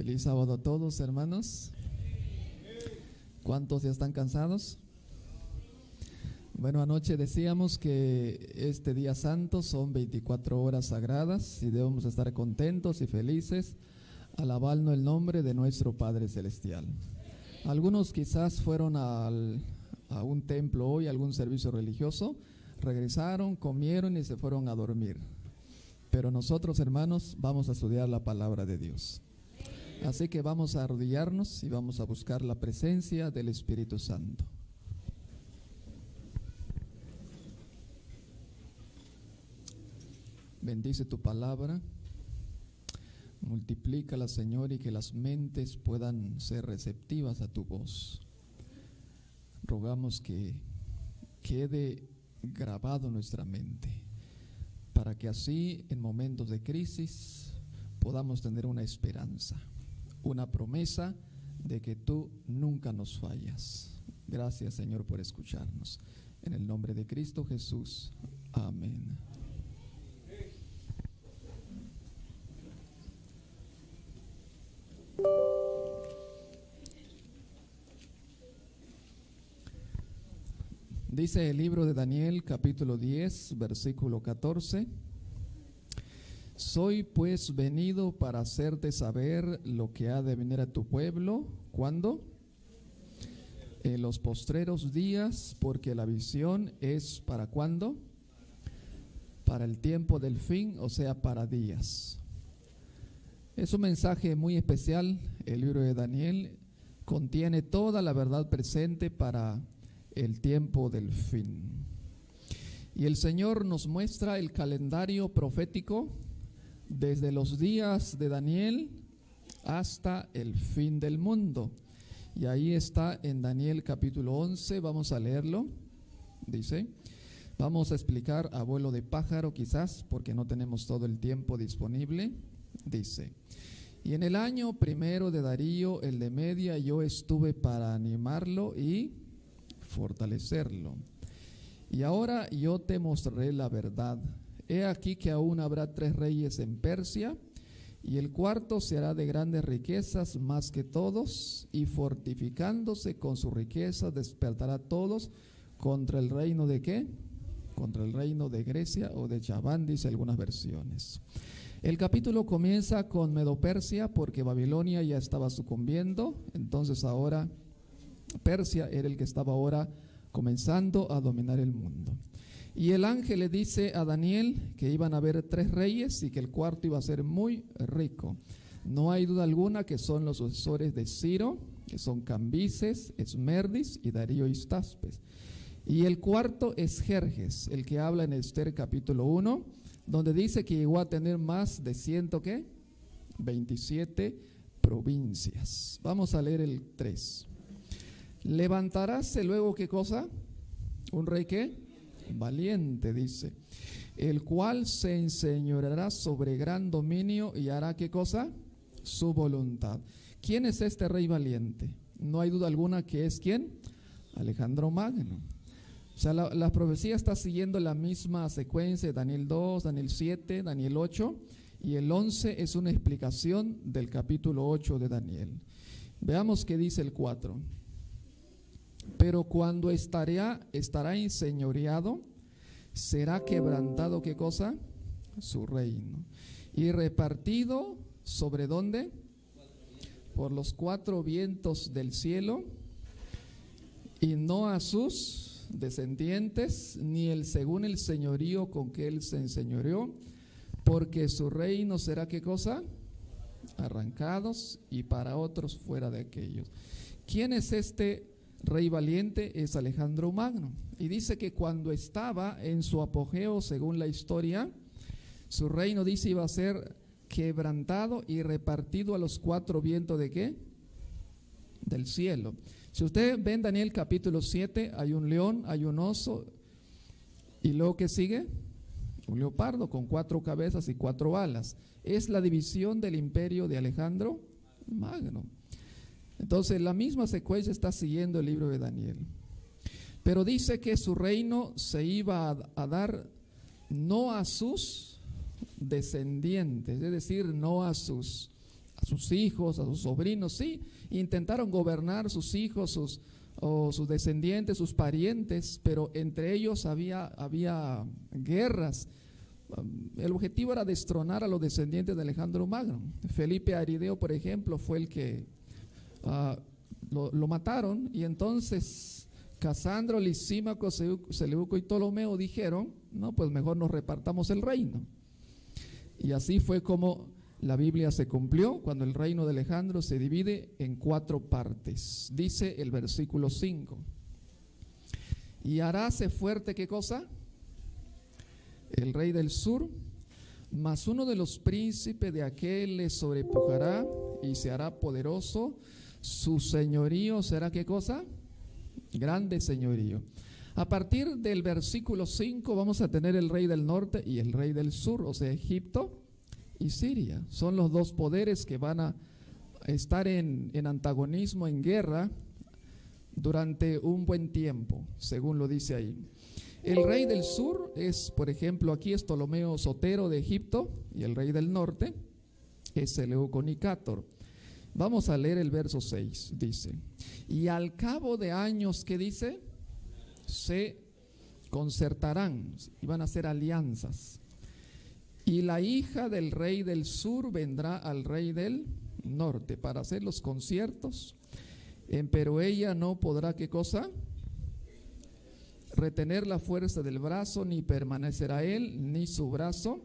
Feliz sábado a todos, hermanos. ¿Cuántos ya están cansados? Bueno, anoche decíamos que este día santo son 24 horas sagradas y debemos estar contentos y felices alabando el nombre de nuestro Padre Celestial. Algunos quizás fueron a un templo hoy, algún servicio religioso, regresaron, comieron y se fueron a dormir. Pero nosotros, hermanos, vamos a estudiar la palabra de Dios. Así que vamos a arrodillarnos y vamos a buscar la presencia del Espíritu Santo. Bendice tu palabra, multiplícala, Señor, y que las mentes puedan ser receptivas a tu voz. Rogamos que quede grabado en nuestra mente, para que así en momentos de crisis podamos tener una esperanza, una promesa de que tú nunca nos fallas. Gracias, Señor, por escucharnos. En el nombre de Cristo Jesús. Amén. Dice el libro de Daniel, capítulo 10, versículo 14. Soy pues venido para hacerte saber lo que ha de venir a tu pueblo. ¿Cuándo? En los postreros días, porque la visión es ¿para cuándo? Para el tiempo del fin, o sea, para días. Es un mensaje muy especial. El libro de Daniel contiene toda la verdad presente para el tiempo del fin. Y el Señor nos muestra el calendario profético desde los días de Daniel hasta el fin del mundo. Y ahí está en Daniel capítulo 11, vamos a leerlo. Dice, vamos a explicar a vuelo de pájaro quizás, porque no tenemos todo el tiempo disponible. Dice, y en el año primero de Darío, el de Media, yo estuve para animarlo y fortalecerlo. Y ahora yo te mostraré la verdad. He aquí que aún habrá 3 reyes en Persia, y el cuarto será de grandes riquezas más que todos, y fortificándose con su riqueza despertará a todos contra el reino de ¿qué? Contra el reino de Grecia o de Chaván, dice algunas versiones. El capítulo comienza con Medo-Persia porque Babilonia ya estaba sucumbiendo, entonces ahora Persia era el que estaba ahora comenzando a dominar el mundo. Y el ángel le dice a Daniel que iban a haber 3 reyes y que el cuarto iba a ser muy rico. No hay duda alguna que son los sucesores de Ciro, que son Cambises, Esmerdis y Darío Histaspes. Y el cuarto es Jerjes, el que habla en Esther capítulo 1, donde dice que llegó a tener más de 127 provincias. Vamos a leer el 3. Levantaráse luego, ¿qué cosa? Un rey ¿qué? Valiente, dice, el cual se enseñoreará sobre gran dominio y hará ¿qué cosa? Su voluntad. ¿Quién es este rey valiente? No hay duda alguna que es ¿quién? Alejandro Magno. O sea, la profecía está siguiendo la misma secuencia: Daniel 2, Daniel 7, Daniel 8, y el 11 es una explicación del capítulo 8 de Daniel. Veamos qué dice el 4. Pero cuando estará enseñoreado, será quebrantado ¿qué cosa? Su reino. Y repartido ¿sobre dónde? Por los 4 vientos del cielo, y no a sus descendientes, ni el según el señorío con que él se enseñoreó, porque su reino será ¿qué cosa? Arrancados, y para otros fuera de aquellos. ¿Quién es este rey valiente? Es Alejandro Magno. Y dice que cuando estaba en su apogeo, según la historia, su reino, dice, iba a ser quebrantado y repartido a los 4 vientos ¿de qué? Del cielo. Si usted ve en Daniel capítulo 7, hay un león, hay un oso, y luego ¿qué sigue? Un leopardo con 4 cabezas y 4 alas. Es la división del imperio de Alejandro Magno. Entonces la misma secuencia está siguiendo el libro de Daniel. Pero dice que su reino se iba a dar no a sus descendientes, es decir, no a sus a sus hijos, a sus sobrinos, sí, intentaron gobernar sus hijos, sus descendientes, sus parientes, pero entre ellos había guerras. El objetivo era destronar a los descendientes de Alejandro Magno. Felipe Arideo, por ejemplo, fue el que lo mataron, y entonces Casandro, Lisímaco, Seleuco y Ptolomeo dijeron, no, pues mejor nos repartamos el reino. Y así fue como la Biblia se cumplió, cuando el reino de Alejandro se divide en 4 partes. Dice el versículo 5: y haráse fuerte, ¿qué cosa? El rey del sur, mas uno de los príncipes de aquel le sobrepujará y se hará poderoso. Su señorío será, ¿qué cosa? Grande señorío. A partir del versículo 5 vamos a tener el rey del norte y el rey del sur, o sea, Egipto y Siria. Son los 2 poderes que van a estar en antagonismo, en guerra, durante un buen tiempo, según lo dice ahí. El rey del sur es, por ejemplo, aquí es Ptolomeo Sotero de Egipto, y el rey del norte es Seleuco Nicátor. Vamos a leer el verso 6, dice: y al cabo de años, ¿qué dice? Se concertarán, y van a hacer alianzas. Y la hija del rey del sur vendrá al rey del norte para hacer los conciertos, pero ella no podrá, ¿qué cosa? Retener la fuerza del brazo, ni permanecerá él ni su brazo,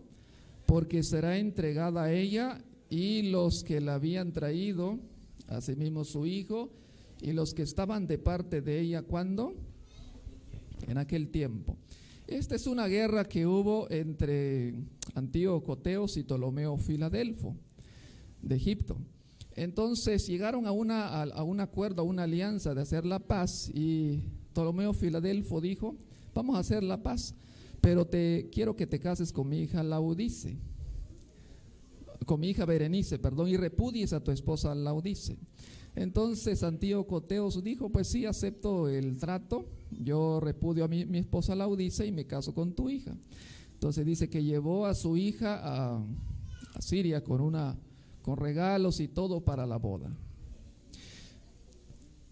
porque será entregada a ella y los que la habían traído, asimismo su hijo, y los que estaban de parte de ella. ¿Cuándo? En aquel tiempo. Esta es una guerra que hubo entre Antíoco Teos y Ptolomeo Filadelfo de Egipto. Entonces llegaron a un acuerdo, a una alianza de hacer la paz, y Ptolomeo Filadelfo dijo: vamos a hacer la paz, pero quiero que te cases con mi hija Laodice, con mi hija Berenice, perdón, y repudies a tu esposa Laodice. Entonces Antíoco Teos dijo: pues sí, acepto el trato, yo repudio a mi esposa Laodice y me caso con tu hija. Entonces dice que llevó a su hija a Siria con regalos y todo para la boda.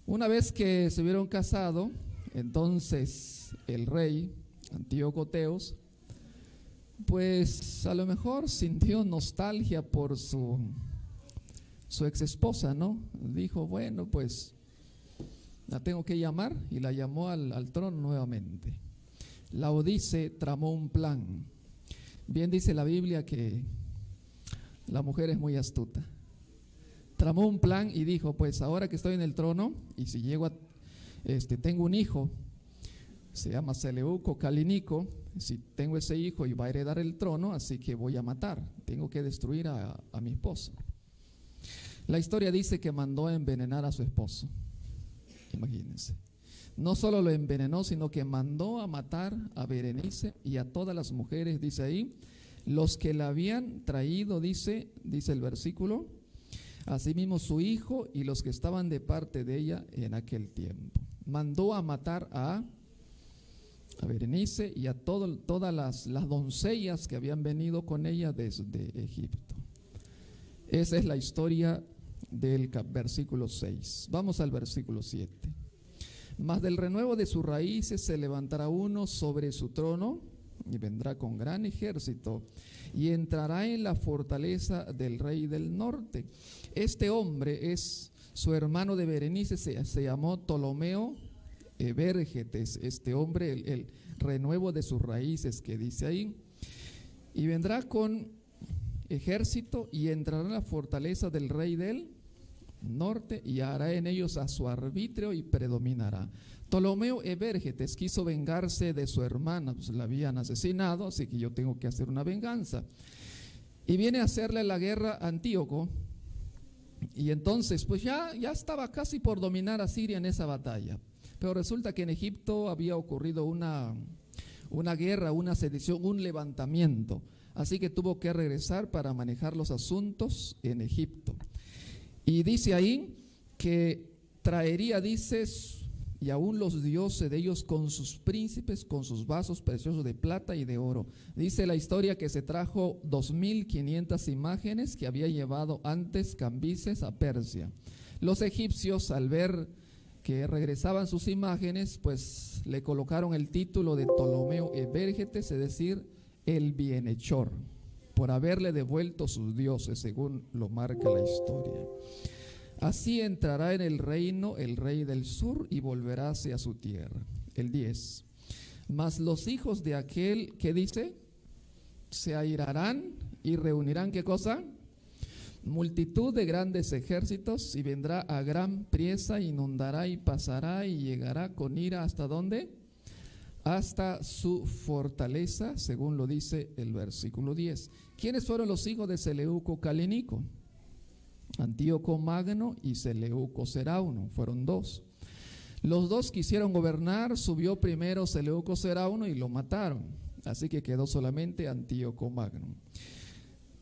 Una vez que se hubieron casado, entonces el rey Antíoco Teos, pues a lo mejor sintió nostalgia por su ex esposa, ¿no? Dijo: bueno, pues la tengo que llamar, y la llamó al trono nuevamente. Laodice tramó un plan. Bien dice la Biblia que la mujer es muy astuta. Tramó un plan y dijo: pues ahora que estoy en el trono, y si llego tengo un hijo, se llama Seleuco Calinico, si tengo ese hijo y va a heredar el trono, así que voy a matar, tengo que destruir a mi esposo. La historia dice que mandó a envenenar a su esposo. Imagínense. No solo lo envenenó, sino que mandó a matar a Berenice y a todas las mujeres, dice ahí, los que la habían traído, dice el versículo, asimismo su hijo y los que estaban de parte de ella en aquel tiempo. Mandó a matar a Berenice y a todas las doncellas que habían venido con ella desde Egipto. Esa es la historia del versículo 6. Vamos al versículo 7. Mas del renuevo de sus raíces se levantará uno sobre su trono, y vendrá con gran ejército, y entrará en la fortaleza del rey del norte. Este hombre es su hermano de Berenice, se llamó Ptolomeo Vérgetes. Este hombre, el renuevo de sus raíces que dice ahí, y vendrá con ejército y entrará en la fortaleza del rey del norte y hará en ellos a su arbitrio y predominará. Ptolomeo Vérgetes quiso vengarse de su hermana, pues la habían asesinado, así que yo tengo que hacer una venganza. Y viene a hacerle la guerra a Antíoco, y entonces pues ya estaba casi por dominar a Siria en esa batalla. Pero resulta que en Egipto había ocurrido una guerra, una sedición, un levantamiento. Así que tuvo que regresar para manejar los asuntos en Egipto. Y dice ahí que traería, dice, y aún los dioses de ellos con sus príncipes, con sus vasos preciosos de plata y de oro. Dice la historia que se trajo 2500 imágenes que había llevado antes Cambises a Persia. Los egipcios, al ver que regresaban sus imágenes, pues le colocaron el título de Ptolomeo Evérgetes, es decir, el bienhechor, por haberle devuelto sus dioses, según lo marca la historia. Así entrará en el reino el rey del sur y volverá hacia su tierra. El 10. Mas los hijos de aquel, ¿qué dice? Se airarán y reunirán, ¿qué cosa? Multitud de grandes ejércitos, y vendrá a gran priesa, inundará y pasará y llegará con ira, ¿hasta dónde? Hasta su fortaleza, según lo dice el versículo 10. ¿Quiénes fueron los hijos de Seleuco Calínico? Antíoco Magno y Seleuco Serauno, fueron dos. Los dos quisieron gobernar, subió primero Seleuco Serauno y lo mataron, así que quedó solamente Antíoco Magno.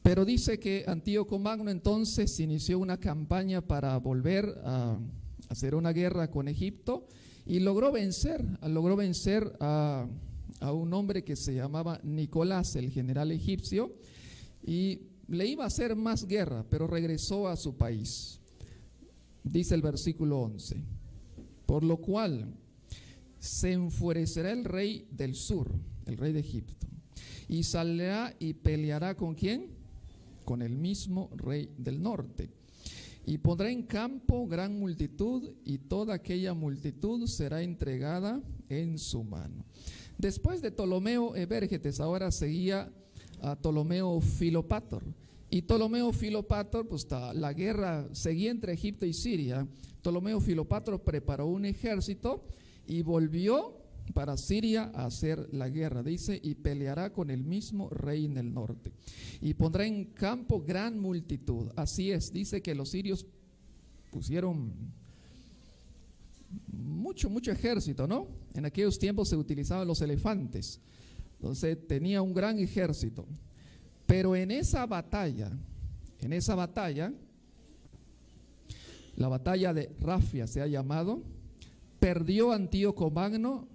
Pero dice que Antíoco Magno entonces inició una campaña para volver a hacer una guerra con Egipto y logró vencer a un hombre que se llamaba Nicolás, el general egipcio, y le iba a hacer más guerra, pero regresó a su país. Dice el versículo 11, por lo cual se enfurecerá el rey del sur, el rey de Egipto, y saldrá y peleará ¿con quién? Con el mismo rey del norte. Y pondrá en campo gran multitud, y toda aquella multitud será entregada en su mano. Después de Ptolomeo Evérgetes, ahora seguía a Ptolomeo Filopator. Y Ptolomeo Filopator, pues la guerra seguía entre Egipto y Siria. Ptolomeo Filopator preparó un ejército y volvió para Siria a hacer la guerra, dice, y peleará con el mismo rey en el norte. Y pondrá en campo gran multitud. Así es, dice que los sirios pusieron mucho ejército, ¿no? En aquellos tiempos se utilizaban los elefantes. Entonces tenía un gran ejército. Pero en esa batalla, la batalla de Rafia se ha llamado, perdió Antíoco Magno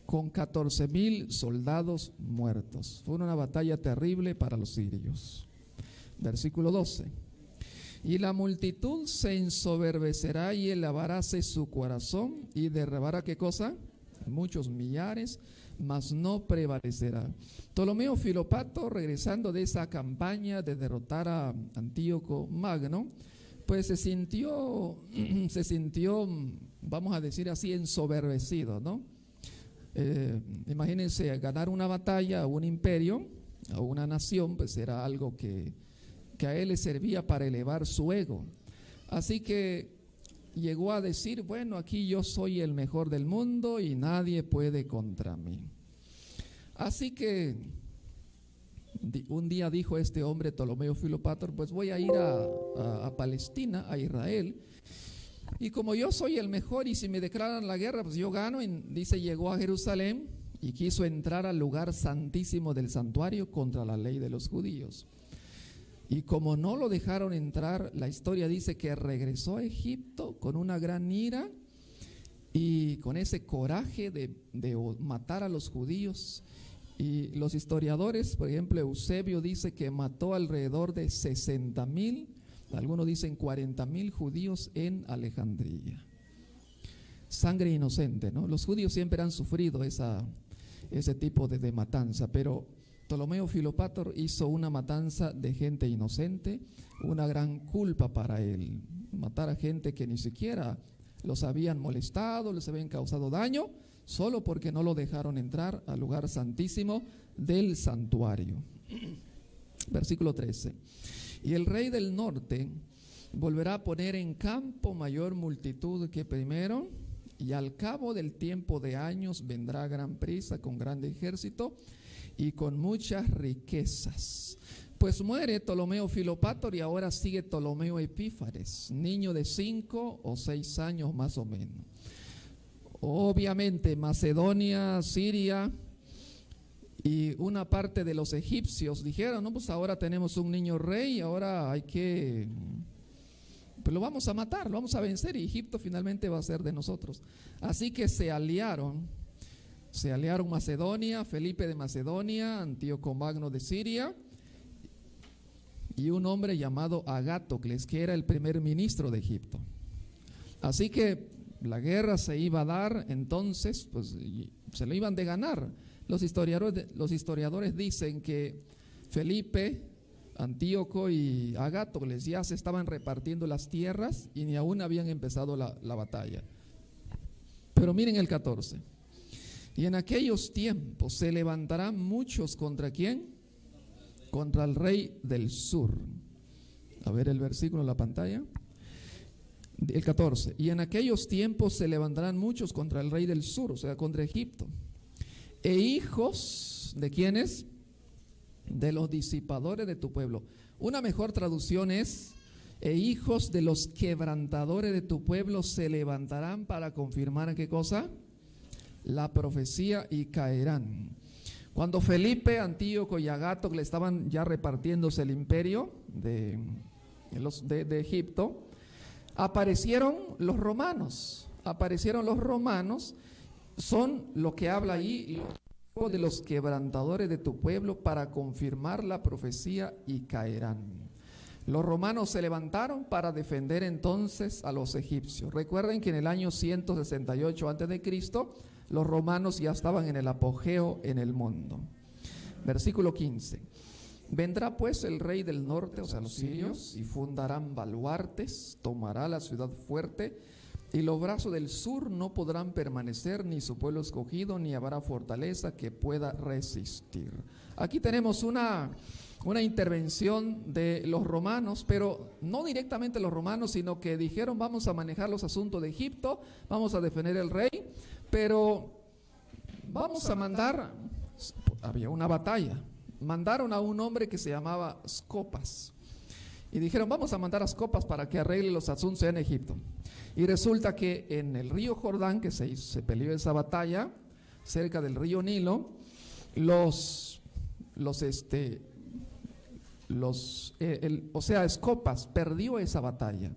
con 14,000 soldados muertos. Fue una batalla terrible para los sirios. Versículo 12. Y la multitud se ensoberbecerá y elevaráse su corazón y derribará, ¿qué cosa? Muchos millares, mas no prevalecerá. Ptolomeo Filopato, regresando de esa campaña de derrotar a Antíoco Magno, pues se sintió, vamos a decir así, ensoberbecido, ¿no? Imagínense, ganar una batalla a un imperio, a una nación, pues era algo que a él le servía para elevar su ego. Así que llegó a decir, bueno, aquí yo soy el mejor del mundo y nadie puede contra mí. Así que un día dijo este hombre, Ptolomeo Filopator, pues voy a ir a Palestina, a Israel, y como yo soy el mejor y si me declaran la guerra, pues yo gano. Y dice, llegó a Jerusalén y quiso entrar al lugar santísimo del santuario contra la ley de los judíos. Y como no lo dejaron entrar, la historia dice que regresó a Egipto con una gran ira y con ese coraje de matar a los judíos. Y los historiadores, por ejemplo, Eusebio dice que mató alrededor de 60,000, algunos dicen 40,000 judíos en Alejandría. Sangre inocente, ¿no? Los judíos siempre han sufrido ese tipo de matanza, pero Ptolomeo Filopator hizo una matanza de gente inocente, una gran culpa para él. Matar a gente que ni siquiera los habían molestado, les habían causado daño, solo porque no lo dejaron entrar al lugar santísimo del santuario. Versículo 13. Y el rey del norte volverá a poner en campo mayor multitud que primero, y al cabo del tiempo de años vendrá gran prisa con grande ejército y con muchas riquezas. Pues muere Ptolomeo Filopator y ahora sigue Ptolomeo Epífanes, niño de 5 o 6 años más o menos. Obviamente Macedonia, Siria y una parte de los egipcios dijeron, no, pues ahora tenemos un niño rey, ahora hay que pues lo vamos a matar, lo vamos a vencer y Egipto finalmente va a ser de nosotros. Así que se aliaron Macedonia, Felipe de Macedonia, Antíoco Magno de Siria y un hombre llamado Agatocles, que era el primer ministro de Egipto. Así que la guerra se iba a dar, entonces pues se lo iban de ganar. Los historiadores dicen que Felipe, Antíoco y Agatocles ya se estaban repartiendo las tierras y ni aún habían empezado la batalla. Pero miren el 14. Y en aquellos tiempos se levantarán muchos ¿contra quién? Contra el rey del sur. A ver el versículo en la pantalla. El 14. Y en aquellos tiempos se levantarán muchos contra el rey del sur, o sea, contra Egipto. E hijos, ¿de quiénes? De los disipadores de tu pueblo. Una mejor traducción es: e hijos de los quebrantadores de tu pueblo se levantarán para confirmar ¿qué cosa? La profecía y caerán. Cuando Felipe, Antíoco y Agatocles estaban ya repartiéndose el imperio de Egipto, aparecieron los romanos. Son lo que habla ahí, de los quebrantadores de tu pueblo para confirmar la profecía y caerán. Los romanos se levantaron para defender entonces a los egipcios. Recuerden que en el año 168 a.C., los romanos ya estaban en el apogeo en el mundo. Versículo 15. Vendrá pues el rey del norte, o sea, los sirios, y fundarán baluartes, tomará la ciudad fuerte, y los brazos del sur no podrán permanecer, ni su pueblo escogido, ni habrá fortaleza que pueda resistir. Aquí tenemos una intervención de los romanos, pero no directamente los romanos, sino que dijeron: vamos a manejar los asuntos de Egipto, vamos a defender el rey, pero vamos a mandar, había una batalla, mandaron a un hombre que se llamaba Scopas, y dijeron: vamos a mandar a Scopas para que arregle los asuntos en Egipto. Y resulta que en el río Jordán, que se peleó esa batalla, cerca del río Nilo, Scopas perdió esa batalla.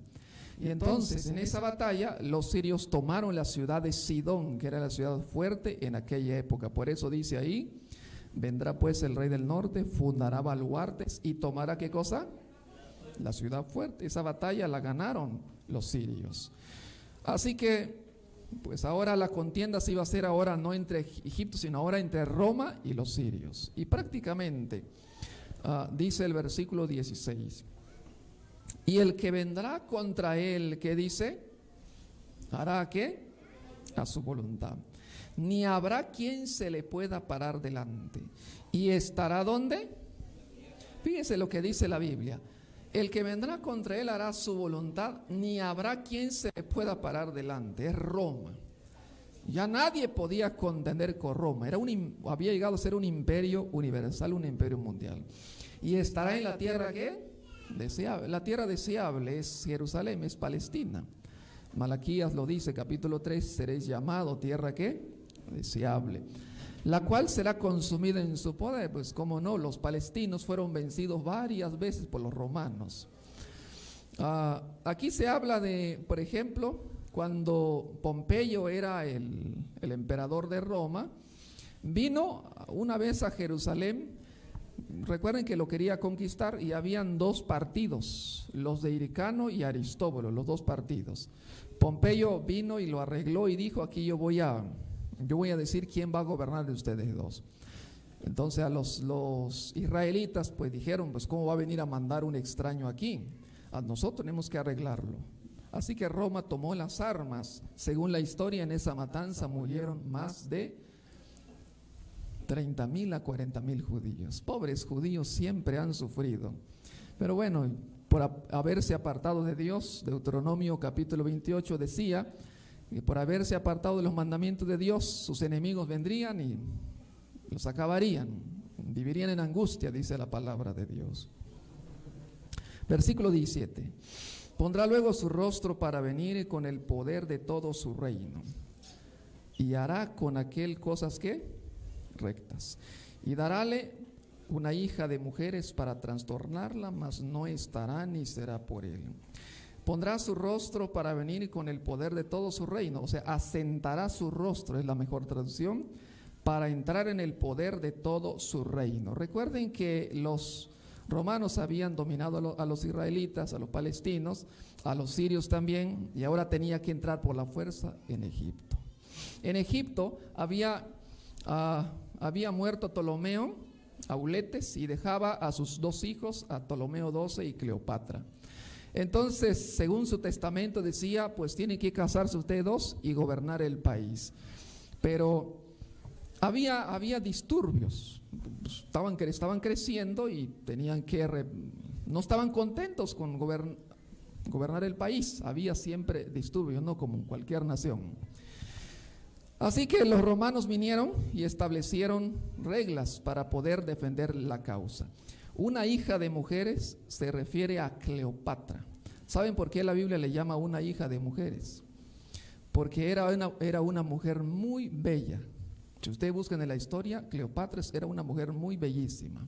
Y entonces en esa batalla los sirios tomaron la ciudad de Sidón, que era la ciudad fuerte en aquella época. Por eso dice ahí: vendrá pues el rey del norte, fundará baluartes y tomará ¿qué cosa? La ciudad fuerte. Esa batalla la ganaron los sirios. Así que pues ahora la contienda se iba a hacer ahora no entre Egipto, sino ahora entre Roma y los sirios. Y prácticamente dice el versículo 16: y el que vendrá contra él, ¿qué dice? Hará ¿qué? A su voluntad. Ni habrá quien se le pueda parar delante. ¿Y estará dónde? Fíjese lo que dice la Biblia: el que vendrá contra él hará su voluntad, ni habrá quien se le pueda parar delante. Es Roma. Ya nadie podía contender con Roma. Había llegado a ser un imperio universal, un imperio mundial. Y estará en la tierra ¿qué? Deseable. La tierra deseable es Jerusalén, es Palestina. Malaquías lo dice, capítulo 3: seréis llamado tierra ¿qué? Deseable, la cual será consumida en su poder. Pues cómo no, los palestinos fueron vencidos varias veces por los romanos. Aquí se habla de, por ejemplo, cuando Pompeyo era el emperador de Roma, vino una vez a Jerusalén. Recuerden que lo quería conquistar y habían dos partidos, los de Hircano y Aristóbulo, los dos partidos. Pompeyo vino y lo arregló y dijo: aquí yo voy a decir quién va a gobernar de ustedes dos. Entonces a los israelitas pues dijeron: pues cómo va a venir a mandar un extraño aquí, a nosotros tenemos que arreglarlo. Así que Roma tomó las armas. Según la historia, en esa matanza murieron más de 30,000 a 40,000 judíos. Pobres judíos, siempre han sufrido. Pero bueno, por haberse apartado de Dios, Deuteronomio capítulo 28 decía que por haberse apartado de los mandamientos de Dios, sus enemigos vendrían y los acabarían, vivirían en angustia, dice la palabra de Dios. Versículo 17: pondrá luego su rostro para venir con el poder de todo su reino, y hará con aquel cosas ¿qué? Rectas, y darále una hija de mujeres para trastornarla, mas no estará ni será por él. Pondrá su rostro para venir con el poder de todo su reino. O sea, asentará su rostro, es la mejor traducción, para entrar en el poder de todo su reino. Recuerden que los romanos habían dominado a los israelitas, a los palestinos, a los sirios también, y ahora tenía que entrar por la fuerza en Egipto. En Egipto había muerto Ptolomeo Auletes y dejaba a sus dos hijos, a Ptolomeo XII y Cleopatra. Entonces, según su testamento decía, pues tienen que casarse ustedes dos y gobernar el país. Pero había disturbios, estaban creciendo y tenían que, no estaban contentos con gobernar el país. Había siempre disturbios, no como en cualquier nación. Así que los romanos vinieron y establecieron reglas para poder defender la causa. Una hija de mujeres se refiere a Cleopatra. ¿Saben por qué la Biblia le llama una hija de mujeres? Porque era una mujer muy bella. Si ustedes buscan en la historia, Cleopatra era una mujer muy bellísima.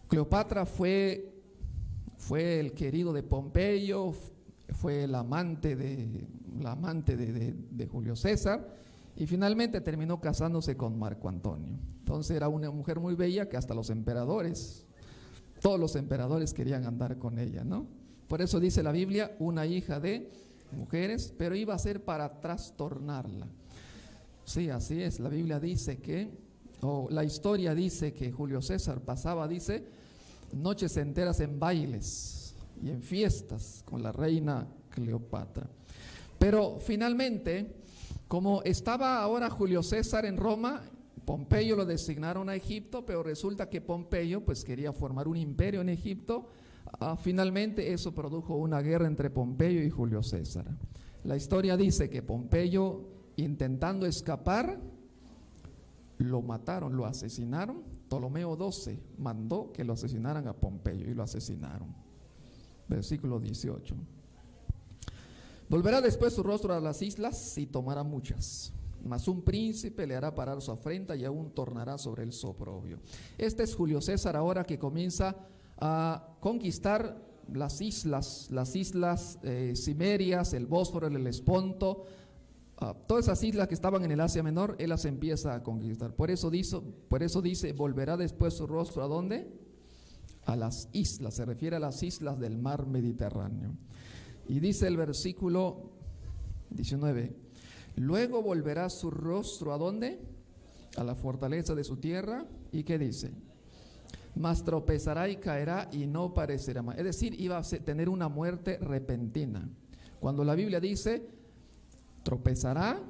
Cleopatra fue el querido de Pompeyo, fue el amante de Julio César, y finalmente terminó casándose con Marco Antonio. Entonces era una mujer muy bella que hasta todos los emperadores querían andar con ella, ¿no? Por eso dice la Biblia, una hija de mujeres, pero iba a ser para trastornarla. Sí, así es, la Biblia dice la historia dice que Julio César pasaba, dice, noches enteras en bailes y en fiestas con la reina Cleopatra. Pero finalmente, como estaba ahora Julio César en Roma, Pompeyo lo designaron a Egipto, pero resulta que Pompeyo pues quería formar un imperio en Egipto. Finalmente eso produjo una guerra entre Pompeyo y Julio César. La historia dice que Pompeyo, intentando escapar, lo mataron, lo asesinaron. Ptolomeo XII mandó que lo asesinaran a Pompeyo y lo asesinaron. Versículo 18. Volverá después su rostro a las islas y tomará muchas, mas un príncipe le hará parar su afrenta y aún tornará sobre él su oprobio. Este es Julio César ahora que comienza a conquistar las islas Cimerias, el Bósforo, el Helesponto, todas esas islas que estaban en el Asia Menor, él las empieza a conquistar. Por eso dice, volverá después su rostro ¿a dónde? A las islas, se refiere a las islas del mar Mediterráneo. Y dice el versículo 19, luego volverá su rostro ¿a dónde? A la fortaleza de su tierra. ¿Y qué dice? Mas tropezará y caerá y no parecerá más. Es decir, iba a tener una muerte repentina. Cuando la Biblia dice tropezará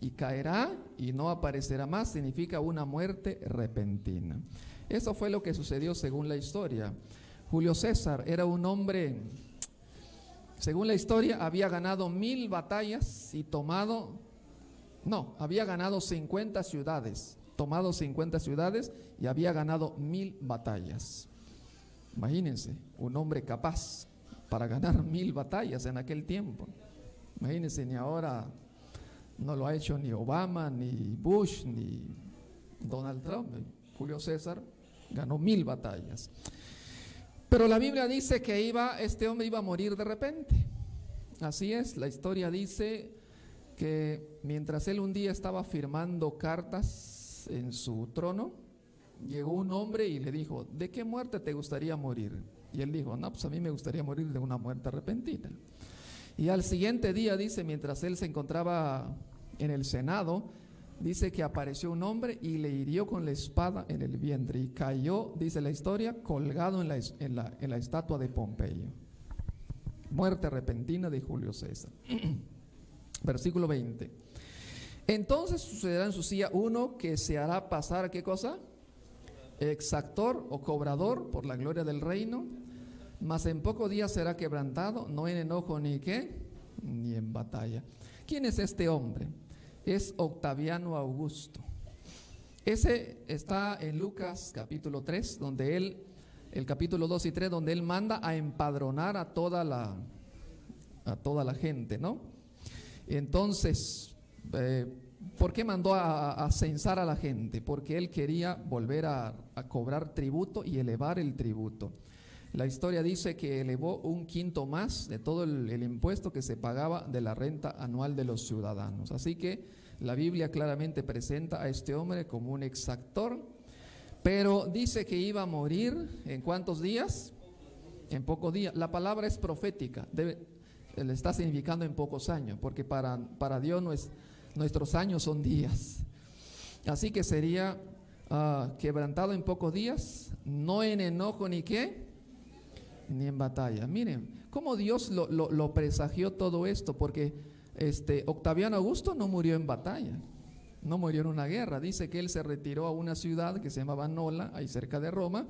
y caerá y no aparecerá más, significa una muerte repentina. Eso fue lo que sucedió según la historia. Julio César era un hombre, según la historia, había ganado 1000 batallas y había ganado 50 ciudades, tomado 50 ciudades y había ganado 1000 batallas. Imagínense, un hombre capaz para ganar 1000 batallas en aquel tiempo. Imagínense, ni ahora no lo ha hecho ni Obama, ni Bush, ni Donald Trump. Julio César ganó 1000 batallas. Pero la Biblia dice que este hombre iba a morir de repente. Así es, la historia dice que mientras él un día estaba firmando cartas en su trono, llegó un hombre y le dijo, ¿de qué muerte te gustaría morir? Y él dijo, no, pues a mí me gustaría morir de una muerte repentina. Y al siguiente día, dice, mientras él se encontraba en el Senado, dice que apareció un hombre y le hirió con la espada en el vientre y cayó, dice la historia, colgado en la estatua de Pompeyo. Muerte repentina de Julio César. Versículo 20. Entonces sucederá en su silla uno que se hará pasar, ¿qué cosa? Exactor o cobrador por la gloria del reino, mas en pocos días será quebrantado, no en enojo ni en batalla. ¿Quién es este hombre? Es Octaviano Augusto. Ese está en Lucas capítulo 3, donde el capítulo 2 y 3, donde él manda a empadronar a toda la gente, ¿no? Entonces, ¿por qué mandó a censar a la gente? Porque él quería volver a cobrar tributo y elevar el tributo. La historia dice que elevó 1/5 más de todo el impuesto que se pagaba de la renta anual de los ciudadanos. Así que la Biblia claramente presenta a este hombre como un exactor, pero dice que iba a morir ¿en cuántos días? En pocos días. La palabra es profética, le está significando en pocos años, porque para Dios nuestros años son días. Así que sería quebrantado en pocos días, no en enojo ni qué, ni en batalla. Miren cómo Dios lo presagió todo esto, porque Octaviano Augusto no murió en batalla, no murió en una guerra. Dice que él se retiró a una ciudad que se llamaba Nola, ahí cerca de Roma,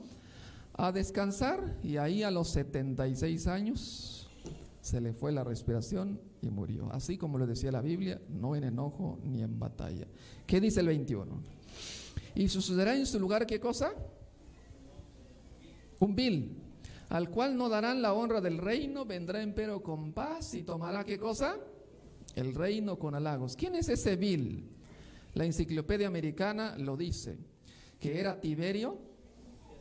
a descansar, y ahí a los 76 años se le fue la respiración y murió. Así como le decía la Biblia, no en enojo ni en batalla. ¿Qué dice el 21? Y sucederá en su lugar, ¿qué cosa? Un vil, al cual no darán la honra del reino, vendrá empero con paz y tomará ¿qué cosa? El reino con halagos. ¿Quién es ese vil? La enciclopedia americana lo dice, que era Tiberio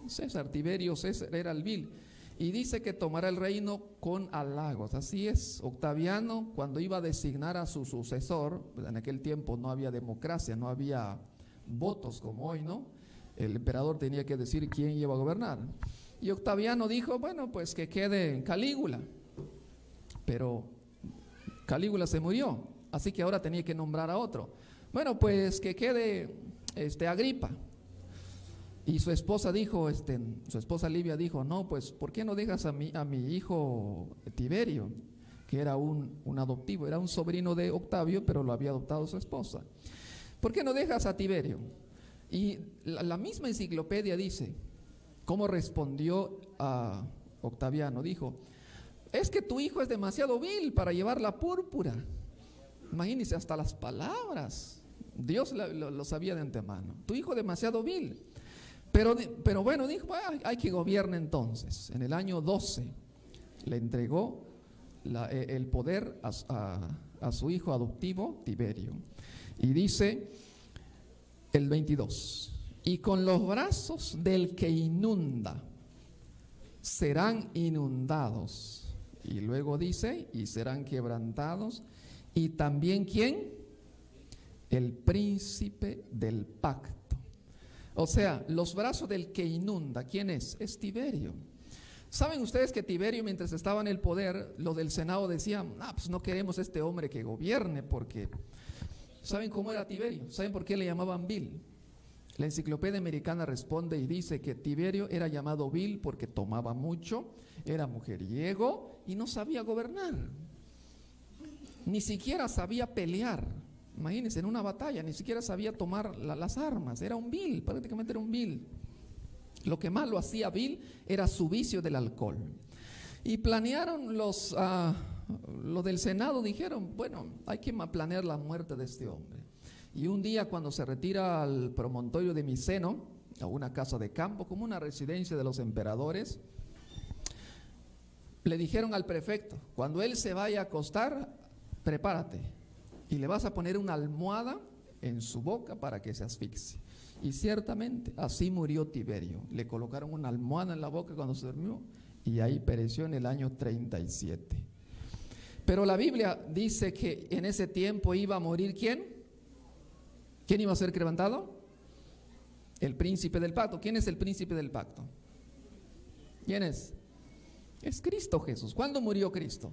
César. Tiberio César era el vil, y dice que tomará el reino con halagos. Así es, Octaviano, cuando iba a designar a su sucesor, en aquel tiempo no había democracia, no había votos como hoy, ¿no? El emperador tenía que decir quién iba a gobernar. Y Octaviano dijo, bueno, pues que quede Calígula. Pero Calígula se murió, así que ahora tenía que nombrar a otro. Bueno, pues que quede Agripa. Y su esposa dijo, su esposa Livia dijo, no, pues ¿por qué no dejas a mi hijo Tiberio? Que era un adoptivo, era un sobrino de Octavio, pero lo había adoptado su esposa. ¿Por qué no dejas a Tiberio? Y la misma enciclopedia dice cómo respondió a Octaviano. Dijo, es que tu hijo es demasiado vil para llevar la púrpura. Imagínense, hasta las palabras Dios lo sabía de antemano. Tu hijo es demasiado vil. Pero bueno, dijo, hay que gobernar entonces. En el año 12 le entregó el poder a su hijo adoptivo Tiberio. Y dice el 22, y con los brazos del que inunda serán inundados. Y luego dice, y serán quebrantados. Y también ¿quién? El príncipe del pacto. O sea, los brazos del que inunda, ¿quién es? Es Tiberio. ¿Saben ustedes que Tiberio, mientras estaba en el poder, los del Senado decían, pues no queremos este hombre que gobierne, porque ¿saben cómo era Tiberio? ¿Saben por qué le llamaban vil? La enciclopedia americana responde y dice que Tiberio era llamado vil porque tomaba mucho, era mujeriego y no sabía gobernar. Ni siquiera sabía pelear. Imagínense, en una batalla, ni siquiera sabía tomar las armas. Era un vil, prácticamente era un vil. Lo que más lo hacía vil era su vicio del alcohol. Y planearon los del Senado, dijeron, bueno, hay que planear la muerte de este hombre. Y un día, cuando se retira al promontorio de Miceno, a una casa de campo, como una residencia de los emperadores, le dijeron al prefecto, cuando él se vaya a acostar, prepárate, y le vas a poner una almohada en su boca para que se asfixie. Y ciertamente, así murió Tiberio. Le colocaron una almohada en la boca cuando se durmió, y ahí pereció en el año 37. Pero la Biblia dice que en ese tiempo iba a morir ¿quién? ¿Quién iba a ser quebrantado? El príncipe del pacto. ¿Quién es el príncipe del pacto? ¿Quién es? Es Cristo Jesús. ¿Cuándo murió Cristo?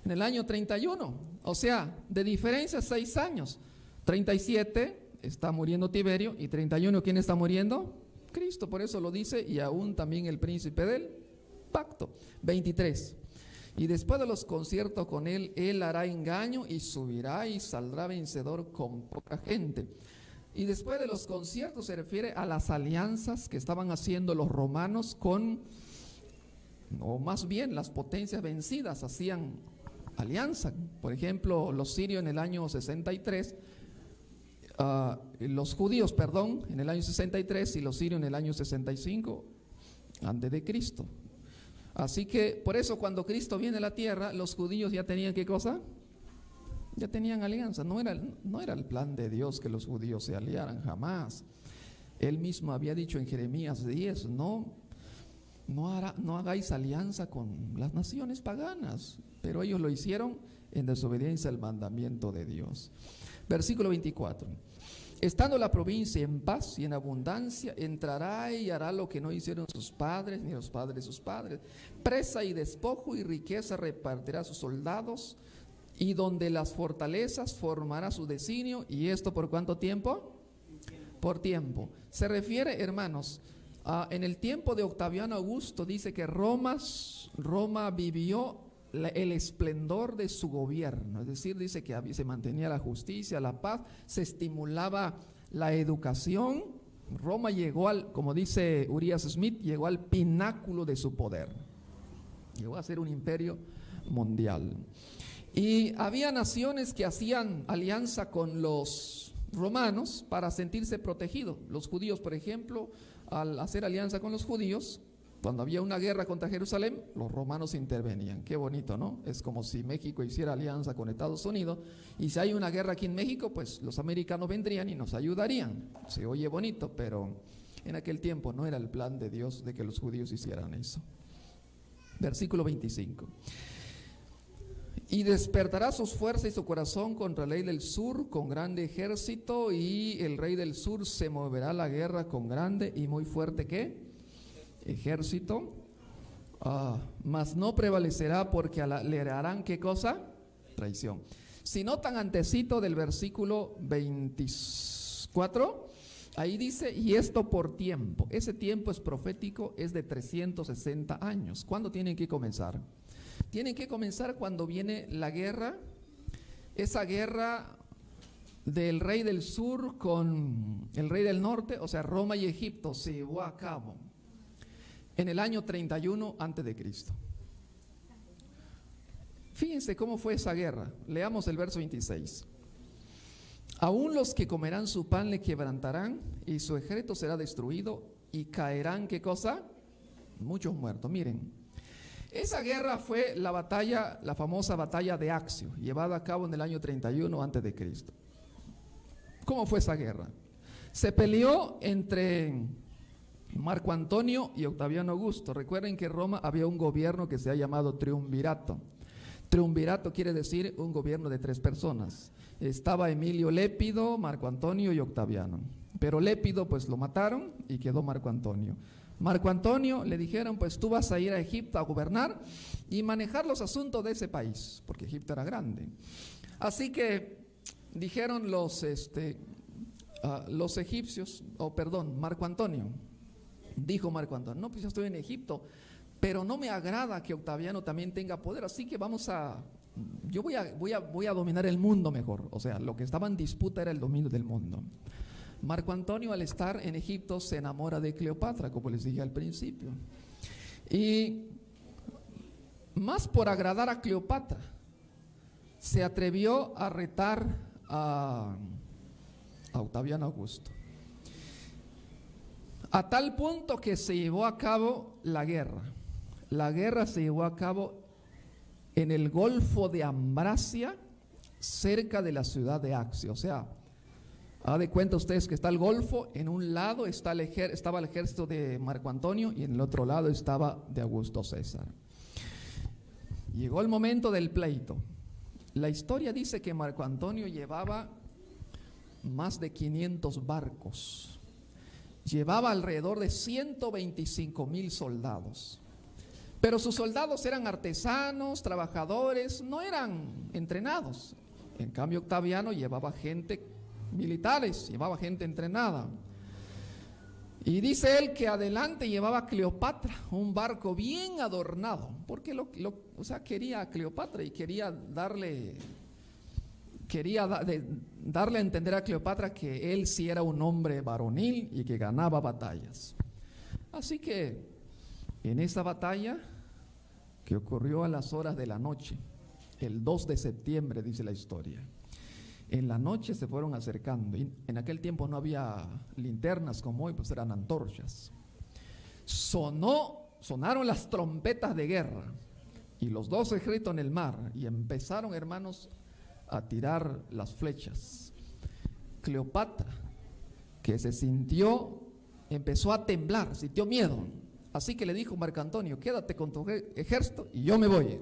En el año 31. O sea, de diferencia 6 años. 37 está muriendo Tiberio y 31 ¿quién está muriendo? Cristo. Por eso lo dice, y aún también el príncipe del pacto. 23. Y después de los conciertos con él hará engaño y subirá y saldrá vencedor con poca gente. Y después de los conciertos se refiere a las alianzas que estaban haciendo los romanos o más bien las potencias vencidas hacían alianza. Por ejemplo, los sirios en el año 63, los judíos, en el año 63 y los sirios en el año 65 antes de Cristo. Así que por eso cuando Cristo viene a la tierra, los judíos ya tenían ¿qué cosa? Ya tenían alianza. No era el plan de Dios que los judíos se aliaran, jamás. Él mismo había dicho en Jeremías 10, no no hagáis alianza con las naciones paganas, pero ellos lo hicieron en desobediencia al mandamiento de Dios. Versículo 24. Estando la provincia en paz y en abundancia, entrará y hará lo que no hicieron sus padres, ni los padres de sus padres. Presa y despojo y riqueza repartirá a sus soldados, y donde las fortalezas formará su designio. ¿Y esto por cuánto tiempo? Por tiempo. Se refiere, hermanos, en el tiempo de Octaviano Augusto, dice que Roma vivió el esplendor de su gobierno, es decir, dice que se mantenía la justicia, la paz, se estimulaba la educación. Roma llegó como dice Urias Smith, llegó al pináculo de su poder, llegó a ser un imperio mundial. Y había naciones que hacían alianza con los romanos para sentirse protegidos. Los judíos, por ejemplo, al hacer alianza con los judíos, cuando había una guerra contra Jerusalén, los romanos intervenían. Qué bonito, ¿no? Es como si México hiciera alianza con Estados Unidos, y si hay una guerra aquí en México, pues los americanos vendrían y nos ayudarían. Se oye bonito, pero en aquel tiempo no era el plan de Dios de que los judíos hicieran eso. Versículo 25. Y despertará sus fuerzas y su corazón contra el rey del sur con grande ejército, y el rey del sur se moverá a la guerra con grande y muy fuerte, ¿qué? Ejército, mas no prevalecerá, porque le harán ¿qué cosa? Traición. Si notan antecito del versículo 24, ahí dice, y esto por tiempo. Ese tiempo es profético, es de 360 años. ¿Cuándo tienen que comenzar? Tienen que comenzar cuando viene la guerra, esa guerra del rey del sur con el rey del norte, o sea, Roma y Egipto, se llevó a cabo en el año 31 antes de Cristo. Fíjense cómo fue esa guerra. Leamos el verso 26. Aún los que comerán su pan le quebrantarán, y su ejército será destruido, y caerán, ¿qué cosa? Muchos muertos. Miren, esa guerra fue la batalla, la famosa batalla de Accio, llevada a cabo en el año 31 antes de Cristo. ¿Cómo fue esa guerra? Se peleó entre Marco Antonio y Octaviano Augusto. Recuerden que en Roma había un gobierno que se ha llamado triunvirato. Triunvirato quiere decir un gobierno de 3 personas. Estaba Emilio Lépido, Marco Antonio y Octaviano. Pero Lépido pues lo mataron y quedó Marco Antonio. Marco Antonio le dijeron, pues tú vas a ir a Egipto a gobernar y manejar los asuntos de ese país, porque Egipto era grande. Así que dijeron los egipcios, Marco Antonio. Dijo Marco Antonio, no, pues yo estoy en Egipto, pero no me agrada que Octaviano también tenga poder, así que yo voy a dominar el mundo mejor. O sea, lo que estaba en disputa era el dominio del mundo. Marco Antonio, al estar en Egipto, se enamora de Cleopatra, como les dije al principio. Y más por agradar a Cleopatra, se atrevió a retar a Octaviano Augusto. A tal punto que se llevó a cabo la guerra. La guerra se llevó a cabo en el Golfo de Ambracia, cerca de la ciudad de Accio. O sea, hagan de cuenta ustedes que está el Golfo, en un lado estaba el ejército de Marco Antonio y en el otro lado estaba de Augusto César. Llegó el momento del pleito. La historia dice que Marco Antonio llevaba más de 500 barcos. Llevaba alrededor de 125,000 soldados. Pero sus soldados eran artesanos, trabajadores, no eran entrenados. En cambio, Octaviano llevaba gente militares, llevaba gente entrenada. Y dice él que adelante llevaba a Cleopatra, un barco bien adornado, porque quería a Cleopatra y quería darle a entender a Cleopatra que él sí era un hombre varonil y que ganaba batallas. Así que en esa batalla, que ocurrió a las horas de la noche, el 2 de septiembre dice la historia, en la noche se fueron acercando, y en aquel tiempo no había linternas como hoy, pues eran antorchas. Sonaron las trompetas de guerra y los dos ejércitos en el mar, y empezaron, hermanos, a tirar las flechas. Cleopatra, que empezó a temblar, sintió miedo, Así que le dijo Marco Antonio, quédate con tu ejército y yo me voy.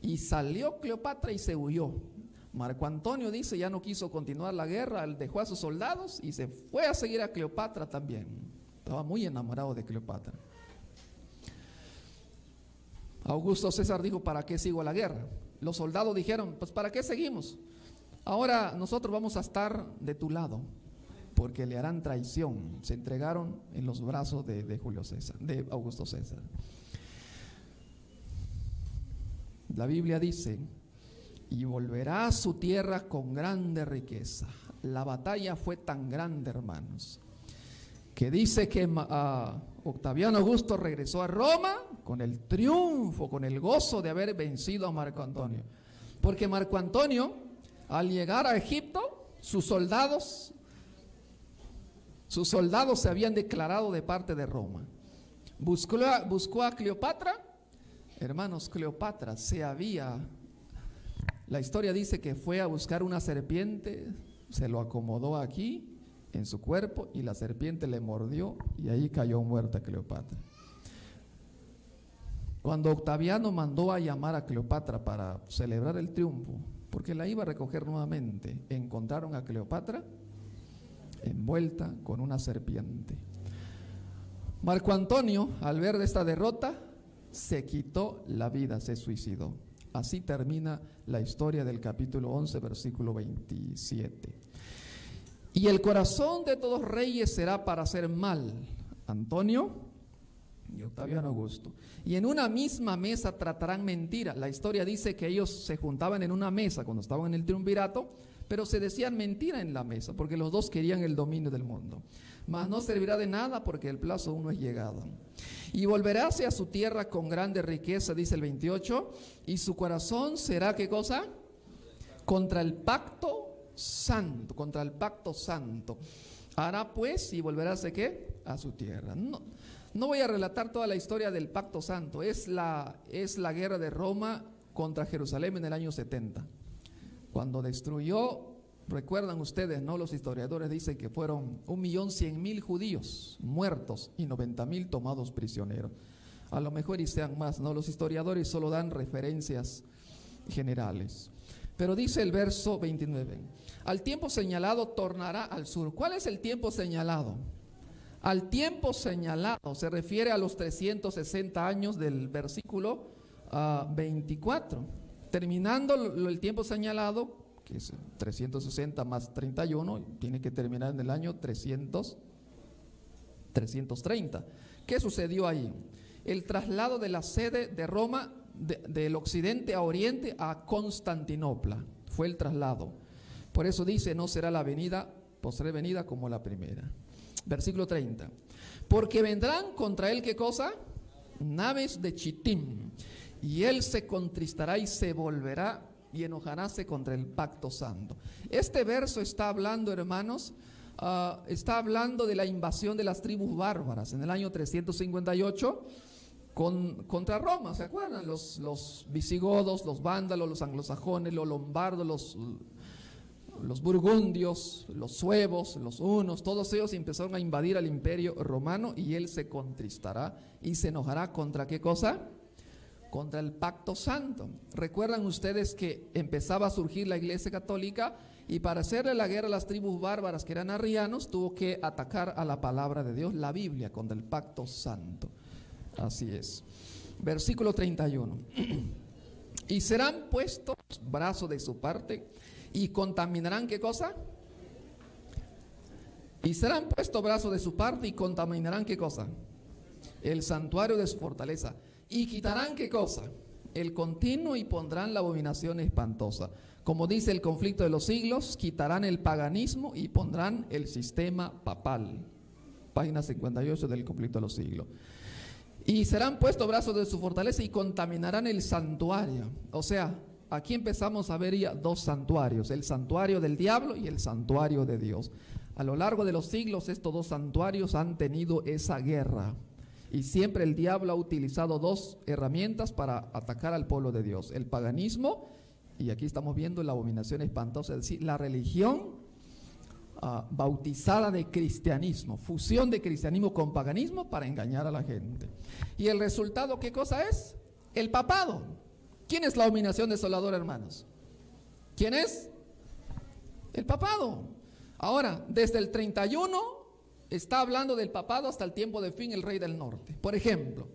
Y salió Cleopatra y se huyó. Marco Antonio dice, ya no quiso continuar la guerra, él dejó a sus soldados y se fue a seguir a Cleopatra también. Estaba muy enamorado de Cleopatra. Augusto César dijo, ¿para qué sigo la guerra? Los soldados dijeron, pues ¿para qué seguimos? Ahora nosotros vamos a estar de tu lado, porque le harán traición. Se entregaron en los brazos de Julio César, de Augusto César. La Biblia dice, y volverá a su tierra con grande riqueza. La batalla fue tan grande, hermanos, que dice que Octaviano Augusto regresó a Roma con el triunfo, con el gozo de haber vencido a Marco Antonio. Porque Marco Antonio, al llegar a Egipto, sus soldados se habían declarado de parte de Roma. Buscó a Cleopatra. Hermanos, Cleopatra la historia dice que fue a buscar una serpiente, se lo acomodó aquí en su cuerpo y la serpiente le mordió y ahí cayó muerta Cleopatra. Cuando Octaviano mandó a llamar a Cleopatra para celebrar el triunfo, porque la iba a recoger nuevamente, encontraron a Cleopatra envuelta con una serpiente. Marco Antonio, al ver esta derrota, se quitó la vida, se suicidó. Así termina la historia del capítulo 11, versículo 27. Y el corazón de todos reyes será para hacer mal. Antonio y Octaviano Augusto. Y en una misma mesa tratarán mentira. La historia dice que ellos se juntaban en una mesa cuando estaban en el triunvirato, pero se decían mentira en la mesa, porque los dos querían el dominio del mundo. Mas no servirá de nada porque el plazo aún no es llegado. Y volveráse a su tierra con grande riqueza, dice el 28, y su corazón será, ¿qué cosa? Contra el pacto santo, contra el pacto santo. Hará pues y volveráse, ¿qué? A su tierra. No voy a relatar toda la historia del pacto santo, es la guerra de Roma contra Jerusalén en el año 70. Cuando destruyó, recuerdan ustedes, ¿no? Los historiadores dicen que fueron 1.100.000 judíos muertos y 90.000 tomados prisioneros. A lo mejor y sean más, ¿no? Los historiadores solo dan referencias generales. Pero dice el verso 29, al tiempo señalado tornará al sur. ¿Cuál es el tiempo señalado? Al tiempo señalado se refiere a los 360 años del versículo 24. Terminando el tiempo señalado, que es 360 más 31, tiene que terminar en el año 330. ¿Qué sucedió ahí? El traslado de la sede de Roma del occidente a oriente a Constantinopla. Fue el traslado. Por eso dice, no será la postre venida como la primera. Versículo 30. Porque vendrán contra él, ¿qué cosa? Naves de Chittim. Y él se contristará y se volverá y enojaráse contra el pacto santo. Este verso está hablando, hermanos, está hablando de la invasión de las tribus bárbaras en el año 358 contra Roma. ¿Se acuerdan? Los visigodos, los vándalos, los anglosajones, los lombardos, los burgundios, los suevos, los hunos, todos ellos empezaron a invadir al imperio romano y él se contristará y se enojará contra ¿qué cosa? Contra el pacto santo. Recuerdan ustedes que empezaba a surgir la iglesia católica y para hacerle la guerra a las tribus bárbaras que eran arrianos tuvo que atacar a la palabra de Dios, la Biblia, contra el pacto santo. Así es. Versículo 31. Y serán puestos brazos de su parte y contaminarán ¿qué cosa? Y serán puestos brazos de su parte y contaminarán ¿qué cosa? El santuario de su fortaleza. Y quitarán ¿qué cosa? El continuo y pondrán la abominación espantosa. Como dice el conflicto de los siglos, quitarán el paganismo y pondrán el sistema papal. Página 58 del conflicto de los siglos. Y serán puestos brazos de su fortaleza y contaminarán el santuario. O sea, aquí empezamos a ver ya dos santuarios, el santuario del diablo y el santuario de Dios. A lo largo de los siglos estos dos santuarios han tenido esa guerra. Y siempre el diablo ha utilizado dos herramientas para atacar al pueblo de Dios. El paganismo, y aquí estamos viendo la abominación espantosa, es decir, la religión bautizada de cristianismo, fusión de cristianismo con paganismo para engañar a la gente. ¿Y el resultado qué cosa es? El papado. ¿Quién es la abominación desoladora, hermanos? ¿Quién es? El papado. Ahora, desde el 31 está hablando del papado hasta el tiempo de fin el rey del norte. Por ejemplo,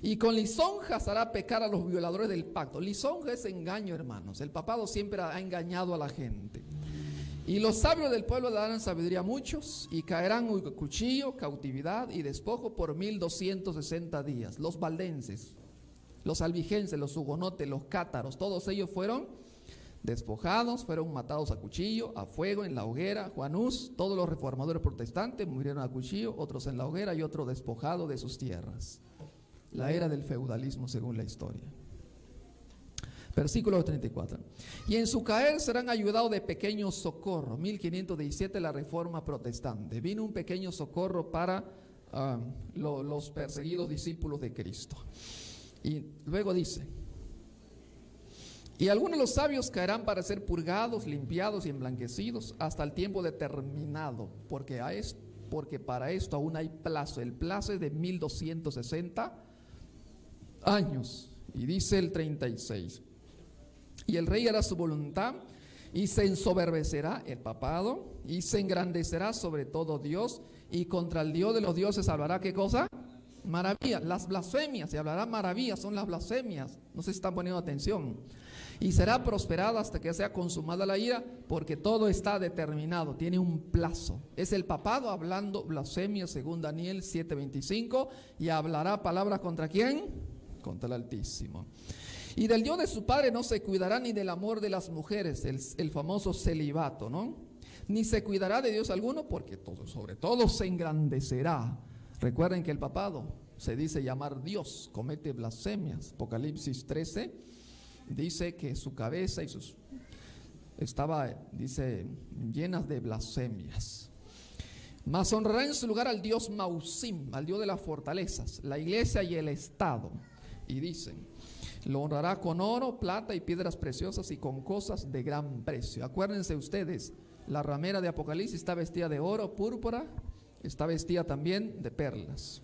y con lisonjas hará pecar a los violadores del pacto. Lisonja es engaño, hermanos. El papado siempre ha engañado a la gente. Y los sabios del pueblo darán sabiduría a muchos y caerán cuchillo, cautividad y despojo por 1260 días. Los valdenses, los albigenses, los hugonotes, los cátaros, todos ellos fueron despojados, fueron matados a cuchillo, a fuego, en la hoguera. Juanús, todos los reformadores protestantes murieron a cuchillo, otros en la hoguera y otros despojados de sus tierras. La era del feudalismo según la historia. Versículo 34. Y en su caer serán ayudados de pequeño socorro. 1517 la reforma protestante. Vino un pequeño socorro para los perseguidos discípulos de Cristo. Y luego dice: y algunos de los sabios caerán para ser purgados, limpiados y emblanquecidos hasta el tiempo determinado, porque para esto aún hay plazo. El plazo es de 1260 años. Y dice el 36: y el rey hará su voluntad y se ensoberbecerá, el papado, y se engrandecerá sobre todo Dios, y contra el Dios de los dioses hablará, ¿qué cosa? Maravillas. Las blasfemias, se hablará maravillas, son las blasfemias. No sé si están poniendo atención. Y será prosperado hasta que sea consumada la ira, porque todo está determinado, tiene un plazo. Es el papado hablando blasfemia según Daniel 7:25, y hablará palabras ¿contra quién? Contra el Altísimo. Y del Dios de su padre no se cuidará, ni del amor de las mujeres, el famoso celibato, ¿no? Ni se cuidará de Dios alguno, porque sobre todo se engrandecerá. Recuerden que el papado se dice llamar Dios, comete blasfemias. Apocalipsis 13 dice que su cabeza y estaba, dice, llenas de blasfemias. Mas honrará en su lugar al Dios Mausim, al Dios de las fortalezas, la iglesia y el Estado. Y dicen: lo honrará con oro, plata y piedras preciosas y con cosas de gran precio. Acuérdense ustedes, la ramera de Apocalipsis está vestida de oro, púrpura, está vestida también de perlas.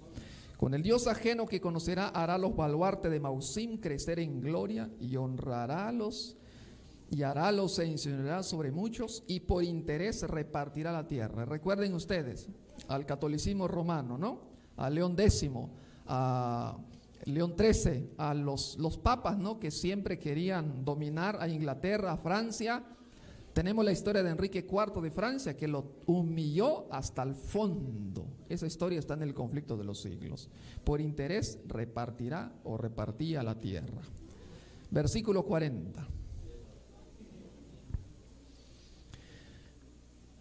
Con el Dios ajeno que conocerá, hará los baluartes de Mausim crecer en gloria, y honrarálos, y harálos e incinerará sobre muchos, y por interés repartirá la tierra. Recuerden ustedes al catolicismo romano, ¿no? A León X, a León XIII, a los papas, ¿no? Que siempre querían dominar a Inglaterra, a Francia. Tenemos la historia de Enrique IV de Francia, que lo humilló hasta el fondo. Esa historia está en el conflicto de los siglos. Por interés repartirá o repartía la tierra. Versículo 40.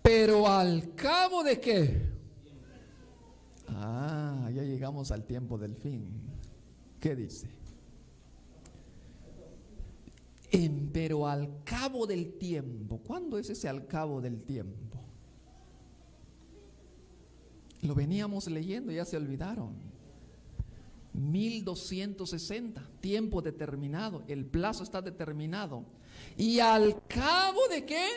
Pero al cabo de ¿qué? Ya llegamos al tiempo del fin. ¿Qué dice? Pero al cabo del tiempo. ¿Cuándo es ese al cabo del tiempo? Lo veníamos leyendo, ya se olvidaron. 1260, tiempo determinado, el plazo está determinado. ¿Y al cabo de qué?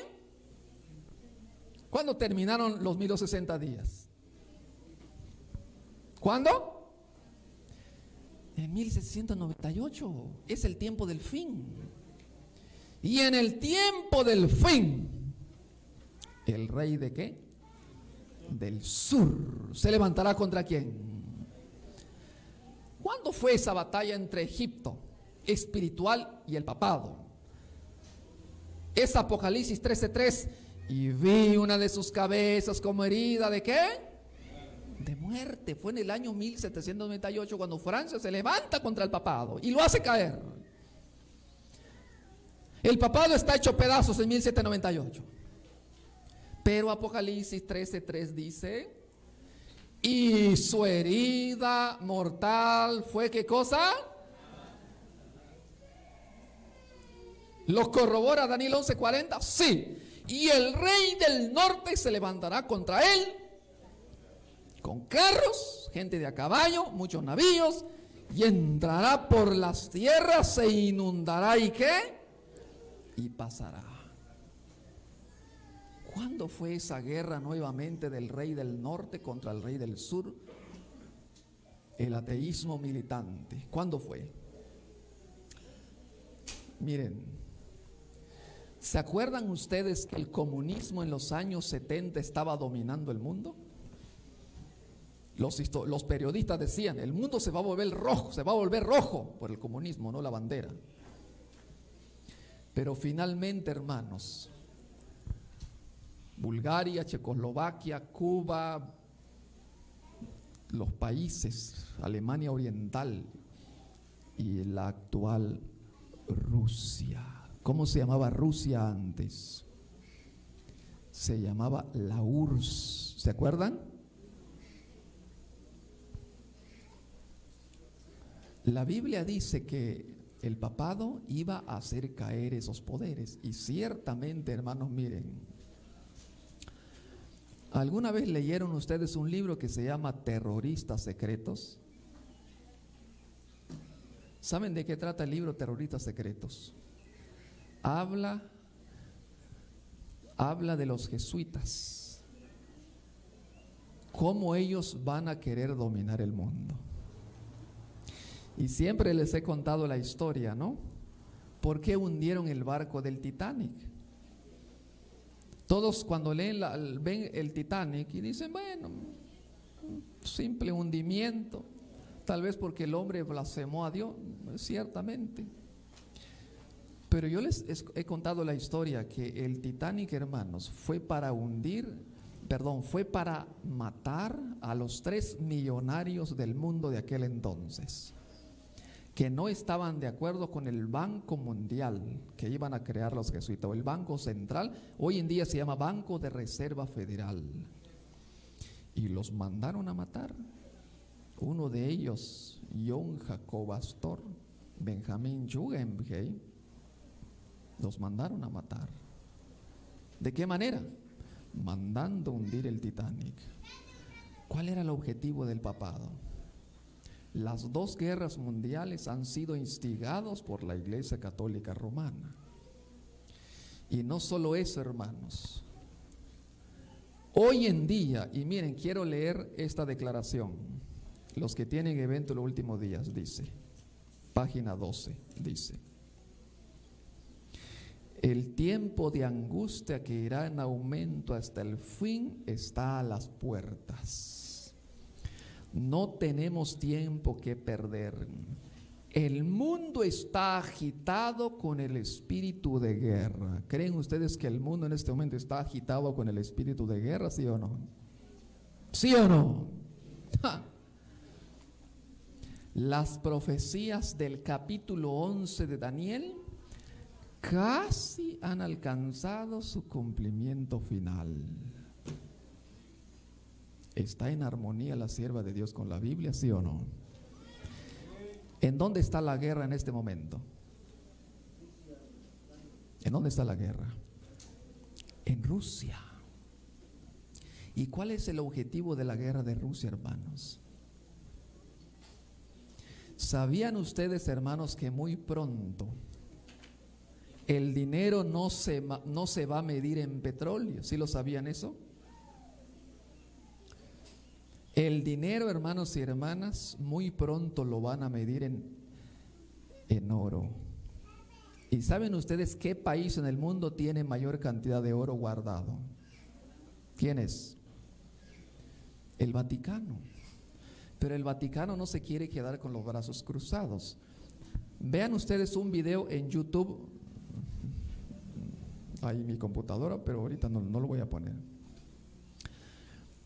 ¿Cuándo terminaron los 1260 días? ¿Cuándo? En 1798, es el tiempo del fin. Y en el tiempo del fin, ¿el rey de qué? Del sur. ¿Se levantará contra quién? ¿Cuándo fue esa batalla entre Egipto espiritual y el papado? Es Apocalipsis 13:3. Y vi una de sus cabezas como herida ¿de qué? De muerte. Fue en el año 1798 cuando Francia se levanta contra el papado y lo hace caer. El papado está hecho pedazos en 1798. Pero Apocalipsis 13:3 dice: y su herida mortal fue ¿qué cosa? ¿Lo corrobora Daniel 11:40? Sí. Y el rey del norte se levantará contra él con carros, gente de a caballo, muchos navíos, y entrará por las tierras, se inundará y ¿qué? Y pasará. ¿Cuándo fue esa guerra nuevamente del rey del norte contra el rey del sur? El ateísmo militante. ¿Cuándo fue? Miren, ¿se acuerdan ustedes que el comunismo en los años 70 estaba dominando el mundo? Los periodistas decían, el mundo se va a volver rojo por el comunismo, no la bandera. Pero finalmente, hermanos, Bulgaria, Checoslovaquia, Cuba, los países, Alemania Oriental y la actual Rusia. ¿Cómo se llamaba Rusia antes? Se llamaba la URSS. ¿Se acuerdan? La Biblia dice que el papado iba a hacer caer esos poderes. Y ciertamente, hermanos, miren, ¿alguna vez leyeron ustedes un libro que se llama Terroristas Secretos? ¿Saben de qué trata el libro Terroristas Secretos? Habla de los jesuitas, cómo ellos van a querer dominar el mundo. Y siempre les he contado la historia, ¿no? ¿Por qué hundieron el barco del Titanic? Todos cuando ven el Titanic y dicen, bueno, simple hundimiento, tal vez porque el hombre blasfemó a Dios, ciertamente. Pero yo les he contado la historia que el Titanic, hermanos, fue para matar a los 3 millonarios del mundo de aquel entonces, que no estaban de acuerdo con el Banco Mundial que iban a crear los jesuitas, o el Banco Central, hoy en día se llama Banco de Reserva Federal, y los mandaron a matar. Uno de ellos, John Jacob Astor, Benjamin Jugendreich, los mandaron a matar. ¿De qué manera? Mandando hundir el Titanic. ¿Cuál era el objetivo del papado? Las 2 guerras mundiales han sido instigados por la Iglesia Católica Romana. Y no solo eso, hermanos. Hoy en día, y miren, quiero leer esta declaración. Los que tienen evento los últimos días, dice, página 12, dice: el tiempo de angustia que irá en aumento hasta el fin está a las puertas. No tenemos tiempo que perder. El mundo está agitado con el espíritu de guerra. ¿Creen ustedes que el mundo en este momento está agitado con el espíritu de guerra, sí o no? ¿Sí o no? ¡Ja! Las profecías del capítulo 11 de Daniel casi han alcanzado su cumplimiento final. ¿Está en armonía la sierva de Dios con la Biblia, sí o no? ¿En dónde está la guerra en este momento? ¿En dónde está la guerra? En Rusia. ¿Y cuál es el objetivo de la guerra de Rusia, hermanos? ¿Sabían ustedes, hermanos, que muy pronto el dinero no se va a medir en petróleo? ¿Sí lo sabían eso? El dinero, hermanos y hermanas, muy pronto lo van a medir en oro. ¿Y saben ustedes qué país en el mundo tiene mayor cantidad de oro guardado? ¿Quién es? El Vaticano. Pero el Vaticano no se quiere quedar con los brazos cruzados. Vean ustedes un video en YouTube. Ahí mi computadora, pero ahorita no lo voy a poner.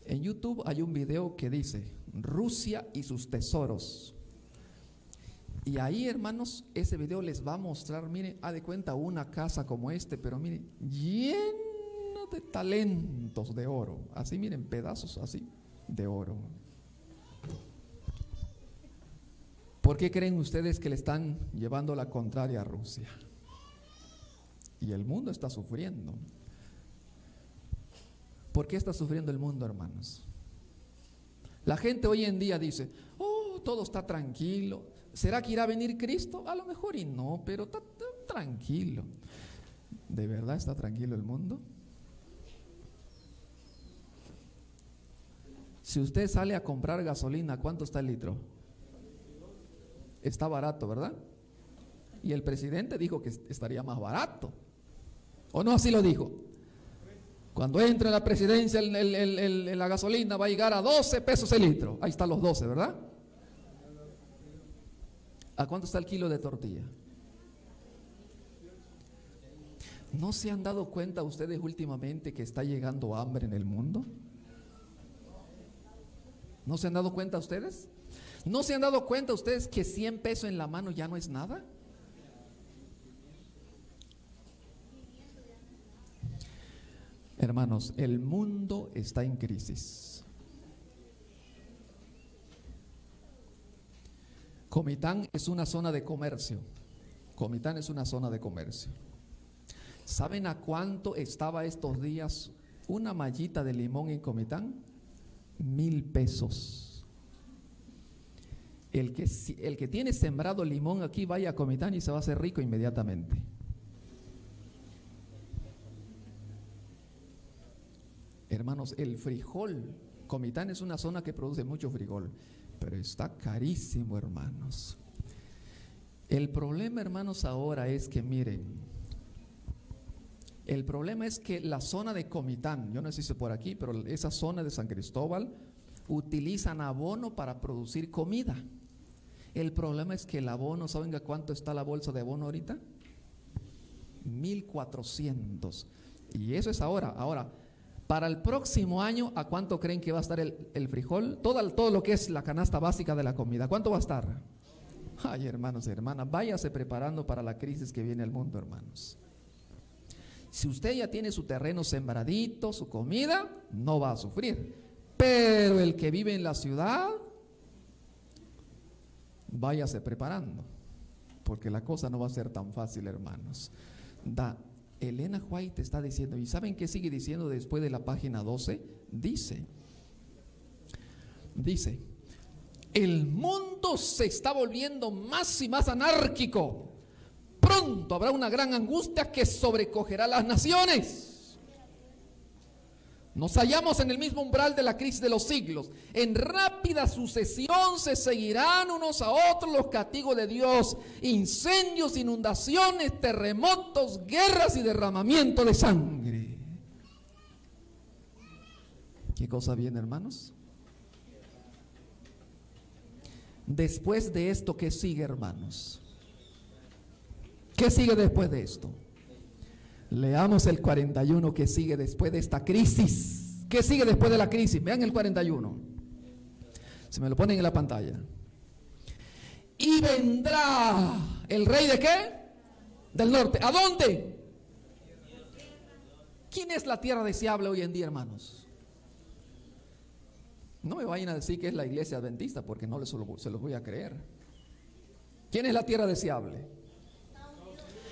En YouTube hay un video que dice Rusia y sus tesoros. Y ahí, hermanos, ese video les va a mostrar, miren, de cuenta una casa como pero miren, lleno de talentos de oro. Así, miren, pedazos así de oro. ¿Por qué creen ustedes que le están llevando la contraria a Rusia? Y el mundo está sufriendo. ¿Por qué está sufriendo el mundo, hermanos? La gente hoy en día dice, todo está tranquilo. ¿Será que irá a venir Cristo? A lo mejor y no, pero está tranquilo. ¿De verdad está tranquilo el mundo? Si usted sale a comprar gasolina, ¿cuánto está el litro? Está barato, ¿verdad? Y el presidente dijo que estaría más barato. ¿O no así lo dijo? Cuando entre en la presidencia la gasolina va a llegar a 12 pesos el litro. Ahí están los 12, ¿verdad? ¿A cuánto está el kilo de tortilla? ¿No se han dado cuenta ustedes últimamente que está llegando hambre en el mundo? ¿No se han dado cuenta ustedes? ¿No se han dado cuenta ustedes que 100 pesos en la mano ya no es nada? Hermanos, el mundo está en crisis. Comitán es una zona de comercio. Comitán es una zona de comercio. ¿Saben a cuánto estaba estos días una mallita de limón en Comitán? 1,000 pesos. El que tiene sembrado limón aquí, vaya a Comitán y se va a hacer rico inmediatamente. Hermanos, el frijol, Comitán es una zona que produce mucho frijol, pero está carísimo, hermanos. El problema, hermanos, ahora es que miren, el problema es que la zona de Comitán, yo no sé si por aquí, pero esa zona de San Cristóbal utilizan abono para producir comida. El problema es que el abono, ¿saben a cuánto está la bolsa de abono ahorita? 1,400. Y eso es ahora. Ahora, para el próximo año, ¿a cuánto creen que va a estar el frijol? Todo lo que es la canasta básica de la comida, ¿cuánto va a estar? Ay, hermanos y hermanas, váyase preparando para la crisis que viene al mundo, hermanos. Si usted ya tiene su terreno sembradito, su comida, no va a sufrir. Pero el que vive en la ciudad, váyase preparando, porque la cosa no va a ser tan fácil, hermanos. Elena White está diciendo, ¿y saben qué sigue diciendo después de la página 12? Dice, el mundo se está volviendo más y más anárquico. Pronto habrá una gran angustia que sobrecogerá a las naciones. Nos hallamos en el mismo umbral de la crisis de los siglos. En rápida sucesión se seguirán unos a otros los castigos de Dios: incendios, inundaciones, terremotos, guerras y derramamiento de sangre. ¿Qué cosa viene, hermanos? Después de esto, ¿qué sigue, hermanos? ¿Qué sigue después de esto? Leamos el 41 que sigue después de esta crisis. ¿Qué sigue después de la crisis? Vean el 41. Se me lo ponen en la pantalla. Y vendrá el rey ¿de qué? Del norte. ¿A dónde? ¿Quién es la tierra deseable hoy en día, hermanos? No me vayan a decir que es la iglesia adventista, porque no se los voy a creer. ¿Quién es la tierra deseable?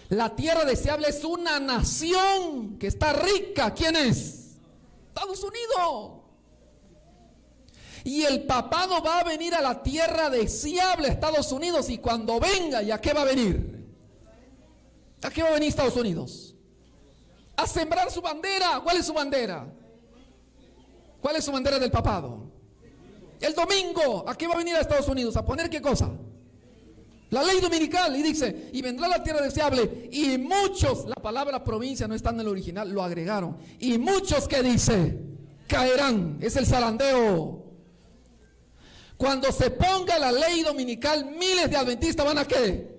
La tierra deseable es una nación que está rica. ¿Quién es? Estados Unidos. Y el papado va a venir a la tierra deseable, Estados Unidos. Y cuando venga, ¿y a qué va a venir? ¿A qué va a venir Estados Unidos? A sembrar su bandera. ¿Cuál es su bandera? ¿Cuál es su bandera del papado? El domingo. ¿A qué va a venir a Estados Unidos? ¿A poner qué cosa? La ley dominical. Y dice, y vendrá la tierra deseable. Y muchos, la palabra provincia no está en el original, lo agregaron. Y muchos, que dice, caerán. Es el zarandeo. Cuando se ponga la ley dominical, miles de adventistas van a ¿qué?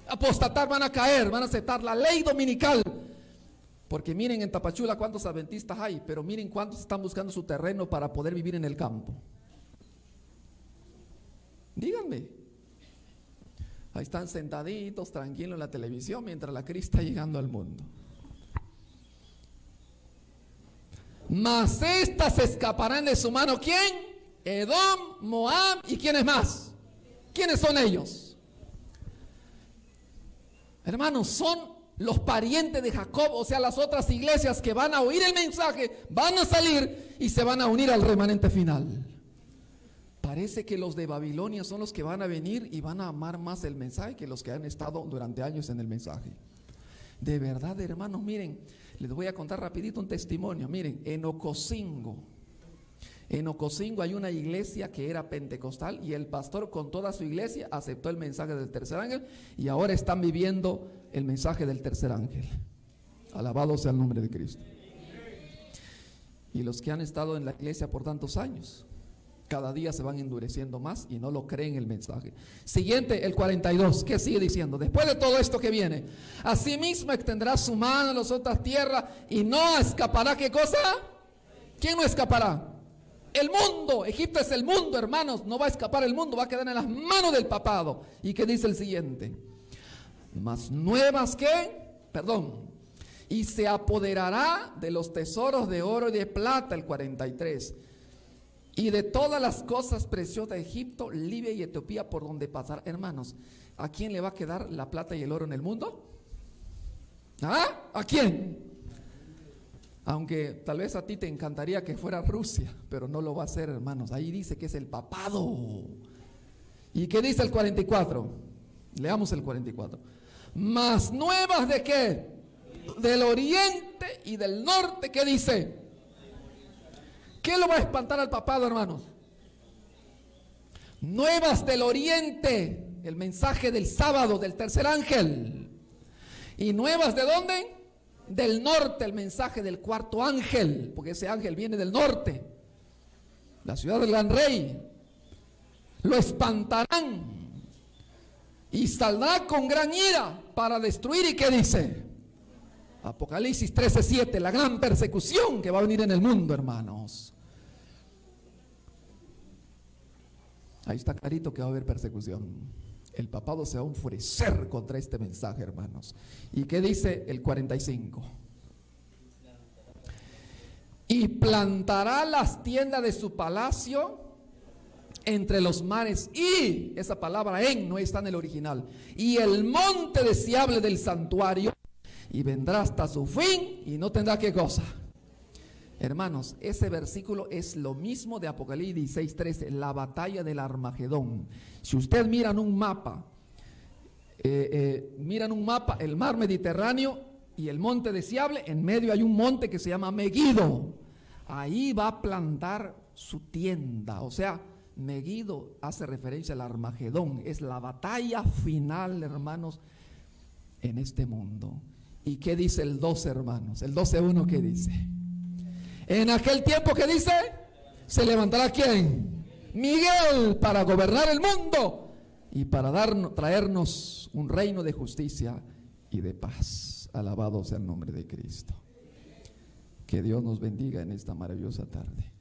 Apostatar, van a caer, van a aceptar la ley dominical. Porque miren en Tapachula cuántos adventistas hay, pero miren cuántos están buscando su terreno para poder vivir en el campo. Díganme. Ahí están sentaditos, tranquilos en la televisión, mientras la crisis está llegando al mundo. Mas estas escaparán de su mano. ¿Quién? Edom, Moab, ¿y quiénes más? ¿Quiénes son ellos? Hermanos, son los parientes de Jacob, o sea, las otras iglesias que van a oír el mensaje, van a salir y se van a unir al remanente final. Parece que los de Babilonia son los que van a venir y van a amar más el mensaje que los que han estado durante años en el mensaje. De verdad, hermanos, miren, les voy a contar rapidito un testimonio. Miren, en Ocosingo, En Ocosingo hay una iglesia que era pentecostal y el pastor con toda su iglesia aceptó el mensaje del tercer ángel y ahora están viviendo el mensaje del tercer ángel. Alabado sea el nombre de Cristo. Y los que han estado en la iglesia por tantos años, cada día se van endureciendo más y no lo creen el mensaje. Siguiente, el 42, ¿qué sigue diciendo? Después de todo esto que viene, asimismo extenderá su mano en las otras tierras y no escapará. ¿Qué cosa? ¿Quién no escapará? El mundo. Egipto es el mundo, hermanos. No va a escapar el mundo, va a quedar en las manos del papado. ¿Y qué dice el siguiente? Más nuevas que, y se apoderará de los tesoros de oro y de plata, el 43, y de todas las cosas preciosas de Egipto, Libia y Etiopía, por donde pasar. Hermanos, ¿a quién le va a quedar la plata y el oro en el mundo? ¿Ah? ¿A quién? Aunque tal vez a ti te encantaría que fuera Rusia, pero no lo va a hacer, hermanos. Ahí dice que es el papado. ¿Y qué dice el 44? Leamos el 44. Más nuevas de qué? Del oriente y del norte. ¿Qué dice? ¿Qué lo va a espantar al papado, hermanos? Nuevas del oriente, el mensaje del sábado del tercer ángel. ¿Y nuevas de dónde? Del norte, el mensaje del cuarto ángel, porque ese ángel viene del norte, la ciudad del gran rey. Lo espantarán y saldrá con gran ira para destruir. ¿Y qué dice? Apocalipsis 13:7, la gran persecución que va a venir en el mundo, hermanos. Ahí está clarito que va a haber persecución. El papado se va a enfurecer contra este mensaje, hermanos. ¿Y qué dice el 45? Y plantará las tiendas de su palacio entre los mares. Y esa palabra en no está en el original. Y el monte deseable del santuario. Y vendrá hasta su fin y no tendrá qué cosa. Hermanos, ese versículo es lo mismo de Apocalipsis 16:13, la batalla del Armagedón. Si usted mira en un mapa, el mar Mediterráneo y el monte deseable, en medio hay un monte que se llama Meguido. Ahí va a plantar su tienda. O sea, Meguido hace referencia al Armagedón. Es la batalla final, hermanos, en este mundo. ¿Y qué dice el 12, hermanos? El 12:1, ¿qué dice? En aquel tiempo, ¿qué dice? Se levantará ¿quién? Miguel, para gobernar el mundo y para traernos un reino de justicia y de paz. Alabado sea el nombre de Cristo. Que Dios nos bendiga en esta maravillosa tarde.